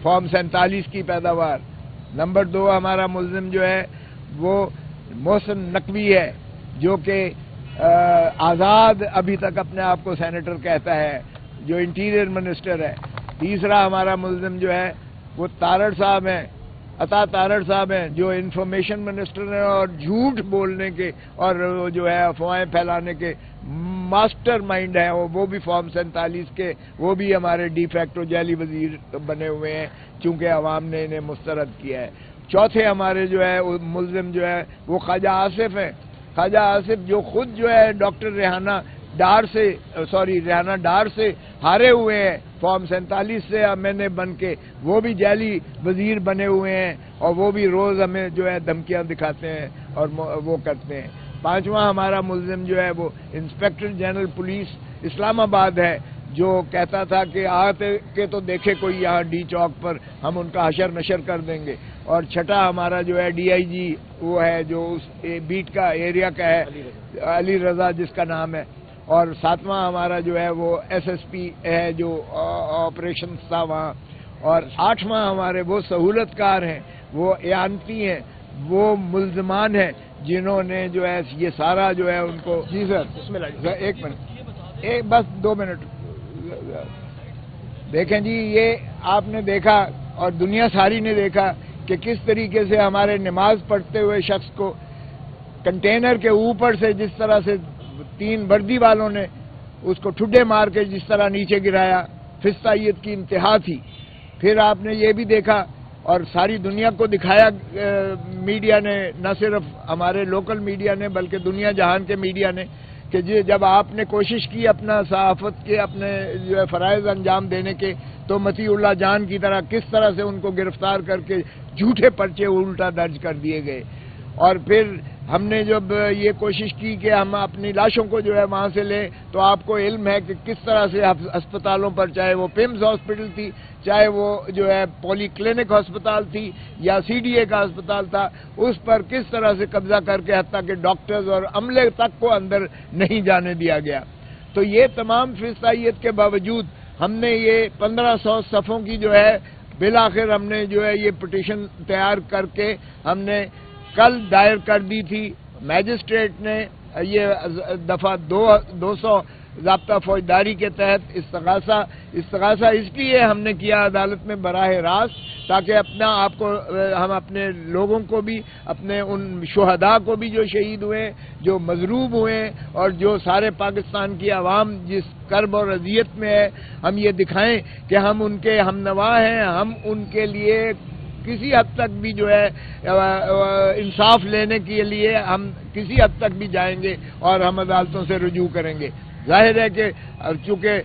Form 47 کی پیداوار۔ Number 2 ہمارا ملزم جو ہے وہ محسن نقوی ہے، جو کہ آزاد ابھی تک اپنے آپ کو سینیٹر کہتا ہے، جو انٹیریئر منسٹر ہے۔ تیسرا ہمارا ملزم جو ہے وہ تارڑ صاحب ہیں، عطا تارڑ صاحب ہیں، جو انفارمیشن منسٹر ہیں اور جھوٹ بولنے کے اور جو ہے افواہیں پھیلانے کے ماسٹر مائنڈ ہیں۔ وہ بھی فارم 47 کے، وہ بھی ہمارے ڈی فیکٹو جعلی وزیر بنے ہوئے ہیں، چونکہ عوام نے انہیں مسترد کیا ہے۔ چوتھے ہمارے جو ہے ملزم جو ہے وہ خواجہ آصف ہیں، خواجہ آصف جو خود جو ہے ڈاکٹر ریحانہ ڈار سے ہارے ہوئے ہیں، فارم 47 سے MNA بن کے وہ بھی جعلی وزیر بنے ہوئے ہیں، اور وہ بھی روز ہمیں جو ہے دھمکیاں دکھاتے ہیں اور وہ کرتے ہیں۔ پانچواں ہمارا ملزم جو ہے وہ انسپیکٹر جنرل پولیس اسلام آباد ہے، جو کہتا تھا کہ آتے کہ تو دیکھے کوئی یہاں ڈی چوک پر، ہم ان کا حشر نشر کر دیں گے۔ اور چھٹا ہمارا جو ہے DIG وہ ہے جو اس بیٹ کا ایریا کا ہے، علی رضا جس کا نام ہے۔ اور ساتواں ہمارا جو ہے وہ SSP ہے جو آپریشنز تھا وہاں۔ اور آٹھواں ہمارے وہ سہولت کار ہیں، وہ اعانتی ہیں، وہ ملزمان ہیں جنہوں نے جو ہے یہ سارا جو ہے ان کو۔ جی سر ایک منٹ، بس 2 منٹ دیکھیں جی، یہ آپ نے دیکھا اور دنیا ساری نے دیکھا کہ کس طریقے سے ہمارے نماز پڑھتے ہوئے شخص کو کنٹینر کے اوپر سے جس طرح سے 3 وردی والوں نے اس کو ٹھڈے مار کے جس طرح نیچے گرایا، فسطائیت کی انتہا تھی۔ پھر آپ نے یہ بھی دیکھا اور ساری دنیا کو دکھایا میڈیا نے، نہ صرف ہمارے لوکل میڈیا نے بلکہ دنیا جہان کے میڈیا نے، کہ جب آپ نے کوشش کی اپنا صحافت کے اپنے جو ہے فرائض انجام دینے کے، تو مطیع اللہ جان کی طرح کس طرح سے ان کو گرفتار کر کے جھوٹے پرچے الٹا درج کر دیے گئے۔ اور پھر ہم نے جب یہ کوشش کی کہ ہم اپنی لاشوں کو جو ہے وہاں سے لیں، تو آپ کو علم ہے کہ کس طرح سے ہسپتالوں پر، چاہے وہ پیمز ہاسپٹل تھی، چاہے وہ جو ہے پولی کلینک ہسپتال تھی یا CDA کا ہسپتال تھا، اس پر کس طرح سے قبضہ کر کے حتیٰ کہ ڈاکٹرز اور عملے تک کو اندر نہیں جانے دیا گیا۔ تو یہ تمام فسطائیت کے باوجود ہم نے یہ 1500 صفوں کی جو ہے بالآخر ہم نے جو ہے یہ پٹیشن تیار کر کے ہم نے کل دائر کر دی تھی۔ میجسٹریٹ نے یہ دفعہ 200 ضابطہ فوجداری کے تحت استغاثہ اس لیے ہم نے کیا عدالت میں براہ راست، تاکہ اپنا آپ کو ہم اپنے لوگوں کو بھی، اپنے ان شہداء کو بھی جو شہید ہوئے، جو مضروب ہوئے، اور جو سارے پاکستان کی عوام جس کرب اور اذیت میں ہے، ہم یہ دکھائیں کہ ہم ان کے ہم نوا ہیں، ہم ان کے لیے کسی حد تک بھی جو ہے انصاف لینے کے لیے ہم کسی حد تک بھی جائیں گے اور ہم عدالتوں سے رجوع کریں گے۔ ظاہر ہے کہ چونکہ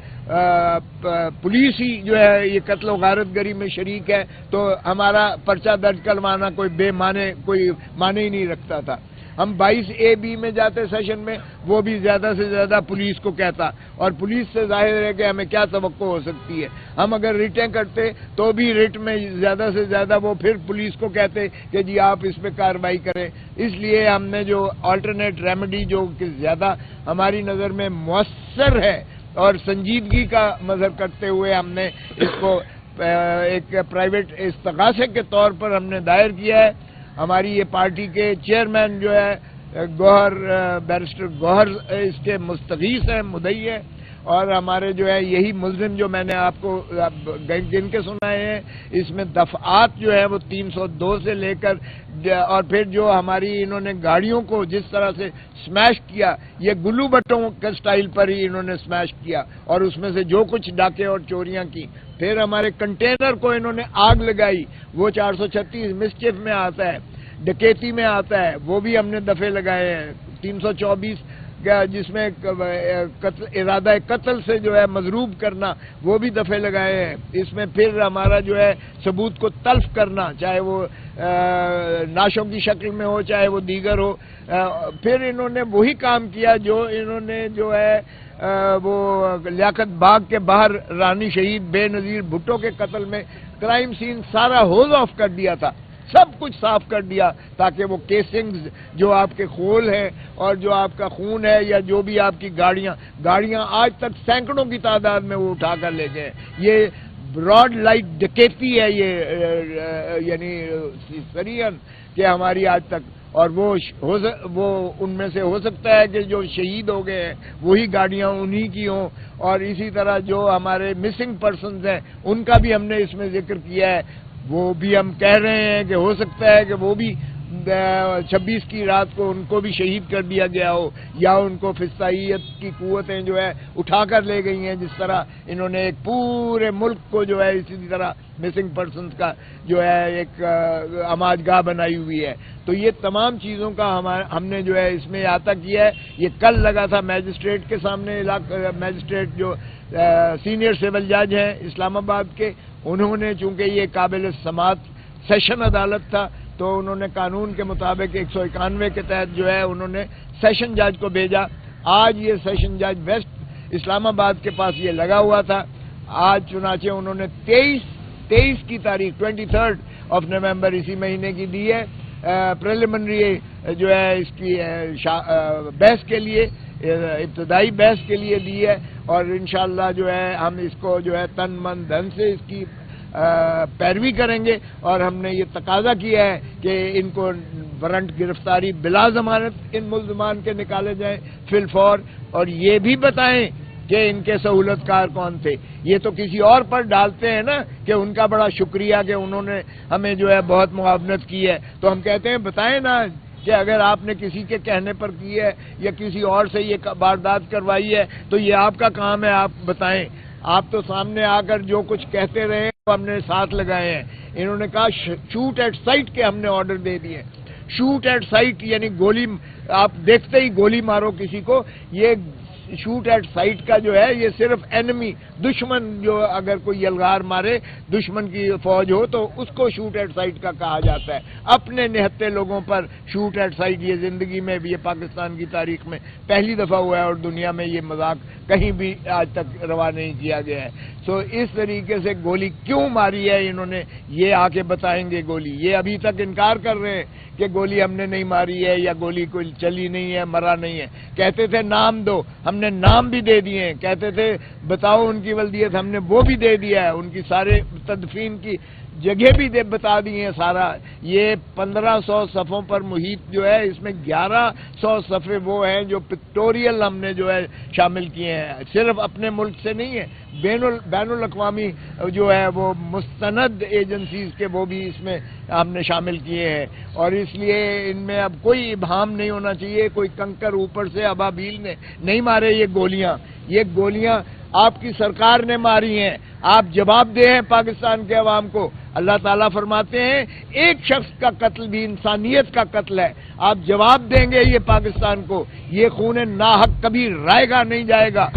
پولیس ہی جو ہے یہ قتل و غارت گری میں شریک ہے، تو ہمارا پرچہ درج کروانا کوئی معنی ہی نہیں رکھتا تھا۔ ہم 22A-B میں جاتے سیشن میں، وہ بھی زیادہ سے زیادہ پولیس کو کہتا، اور پولیس سے ظاہر ہے کہ ہمیں کیا توقع ہو سکتی ہے۔ ہم اگر ریٹیں کرتے تو بھی ریٹ میں زیادہ سے زیادہ وہ پھر پولیس کو کہتے کہ جی آپ اس پہ کارروائی کریں۔ اس لیے ہم نے جو آلٹرنیٹ ریمیڈی جو کہ زیادہ ہماری نظر میں مؤثر ہے اور سنجیدگی کا مظہر کرتے ہوئے ہم نے اس کو ایک پرائیویٹ استغاثے کے طور پر ہم نے دائر کیا ہے۔ ہماری یہ پارٹی کے چیئرمین جو ہے بیرسٹر گوہر اس کے مستغیث ہیں، مدعی ہیں، اور ہمارے جو ہے یہی ملزم جو میں نے آپ کو گن کے سنائے ہیں، اس میں دفعات جو ہے وہ 302 سے لے کر، اور پھر جو ہماری انہوں نے گاڑیوں کو جس طرح سے سمیش کیا، یہ گلو بٹوں کے سٹائل پر ہی انہوں نے سمیش کیا، اور اس میں سے جو کچھ ڈاکے اور چوریاں کی۔ پھر ہمارے کنٹینر کو انہوں نے آگ لگائی، وہ 436 مسچف میں آتا ہے، ڈکیتی میں آتا ہے، وہ بھی ہم نے دفعے لگائے ہیں۔ 324 جس میں ارادہ قتل سے جو ہے مضروب کرنا، وہ بھی دفعے لگائے ہیں۔ اس میں پھر ہمارا جو ہے ثبوت کو تلف کرنا، چاہے وہ ناشوں کی شکل میں ہو چاہے وہ دیگر ہو۔ پھر انہوں نے وہی کام کیا جو انہوں نے جو ہے وہ لیاقت باغ کے باہر رانی شہید بے نظیر بھٹو کے قتل میں کرائم سین سارا ہوز آف کر دیا تھا، سب کچھ صاف کر دیا، تاکہ وہ کیسنگز جو آپ کے خول ہیں اور جو آپ کا خون ہے یا جو بھی آپ کی گاڑیاں آج تک سینکڑوں کی تعداد میں وہ اٹھا کر لے گئے۔ یہ براڈ لائٹ ڈکیتی ہے یہ، یعنی سریعن کہ ہماری آج تک، اور وہ ان میں سے ہو سکتا ہے کہ جو شہید ہو گئے ہیں وہی گاڑیاں انہی کی ہوں، اور اسی طرح جو ہمارے مسنگ پرسنز ہیں ان کا بھی ہم نے اس میں ذکر کیا ہے، وہ بھی ہم کہہ رہے ہیں کہ ہو سکتا ہے کہ وہ بھی 26 کی رات کو ان کو بھی شہید کر دیا گیا ہو، یا ان کو فضائیت کی قوتیں جو ہے اٹھا کر لے گئی ہیں، جس طرح انہوں نے ایک پورے ملک کو جو ہے اسی طرح مسنگ پرسنز کا جو ہے ایک اماج گاہ بنائی ہوئی ہے۔ تو یہ تمام چیزوں کا ہم نے جو ہے اس میں احاطہ کیا ہے۔ یہ کل لگا تھا میجسٹریٹ کے سامنے، میجسٹریٹ جو سینئر سول جج ہیں اسلام آباد کے، انہوں نے چونکہ یہ قابل سماعت سیشن عدالت تھا تو انہوں نے قانون کے مطابق 191 کے تحت جو ہے انہوں نے سیشن جج کو بھیجا۔ آج یہ سیشن جج ویسٹ اسلام آباد کے پاس یہ لگا ہوا تھا، آج چنانچہ انہوں نے 23 کی تاریخ 23 نومبر اسی مہینے کی دی ہے پریلیمنری جو ہے اس کی بحث کے لیے، ابتدائی بحث کے لیے دی ہے، اور انشاءاللہ جو ہے ہم اس کو جو ہے تن من دھن سے اس کی پیروی کریں گے، اور ہم نے یہ تقاضا کیا ہے کہ ان کو وارنٹ گرفتاری بلا ضمانت ان ملزمان کے نکالے جائیں فی الفور، اور یہ بھی بتائیں کہ ان کے سہولت کار کون تھے۔ یہ تو کسی اور پر ڈالتے ہیں نا کہ ان کا بڑا شکریہ کہ انہوں نے ہمیں جو ہے بہت معاونت کی ہے، تو ہم کہتے ہیں بتائیں نا کہ اگر آپ نے کسی کے کہنے پر کی ہے یا کسی اور سے یہ واردات کروائی ہے تو یہ آپ کا کام ہے، آپ بتائیں۔ آپ تو سامنے آ کر جو کچھ کہتے رہے وہ ہم نے ساتھ لگائے ہیں۔ انہوں نے کہا شوٹ ایٹ سائٹ کے ہم نے آرڈر دے دیے، شوٹ ایٹ سائٹ یعنی گولی، آپ دیکھتے ہی گولی مارو کسی کو، یہ شوٹ ایٹ سائٹ کا جو ہے یہ صرف اینمی دشمن، جو اگر کوئی یلغار مارے دشمن کی فوج ہو تو اس کو شوٹ ایٹ سائٹ کا کہا جاتا ہے، اپنے نہتے لوگوں پر شوٹ ایٹ سائٹ یہ زندگی میں بھی، یہ پاکستان کی تاریخ میں پہلی دفعہ ہوا ہے، اور دنیا میں یہ مذاق کہیں بھی آج تک روا نہیں کیا گیا ہے۔ سو اس طریقے سے گولی کیوں ماری ہے انہوں نے، یہ آ کے بتائیں گے گولی، یہ ابھی تک انکار کر رہے ہیں کہ گولی ہم نے نہیں ماری ہے یا گولی کوئی چلی نہیں ہے، مرا نہیں ہے۔ کہتے تھے نام دو، ہم نے نام بھی دے دیے ہیں، کہتے تھے بتاؤ ان کی ولدیت، ہم نے وہ بھی دے دیا ہے، ان کی سارے تدفین کی جگہ بھی بتا دی ہیں سارا۔ یہ 1500 صفوں پر محیط جو ہے، اس میں 1100 صفحے وہ ہیں جو پکٹوریل ہم نے جو ہے شامل کیے ہیں، صرف اپنے ملک سے نہیں ہے، بین الاقوامی جو ہے وہ مستند ایجنسیز کے وہ بھی اس میں ہم نے شامل کیے ہیں، اور اس لیے ان میں اب کوئی ابہام نہیں ہونا چاہیے، کوئی کنکر اوپر سے ابابیل نے نہیں مارے یہ گولیاں آپ کی سرکار نے ماری ہیں، آپ جواب دیں پاکستان کے عوام کو۔ اللہ تعالیٰ فرماتے ہیں ایک شخص کا قتل بھی انسانیت کا قتل ہے، آپ جواب دیں گے یہ پاکستان کو، یہ خون ناحق کبھی رائے گا نہیں جائے گا۔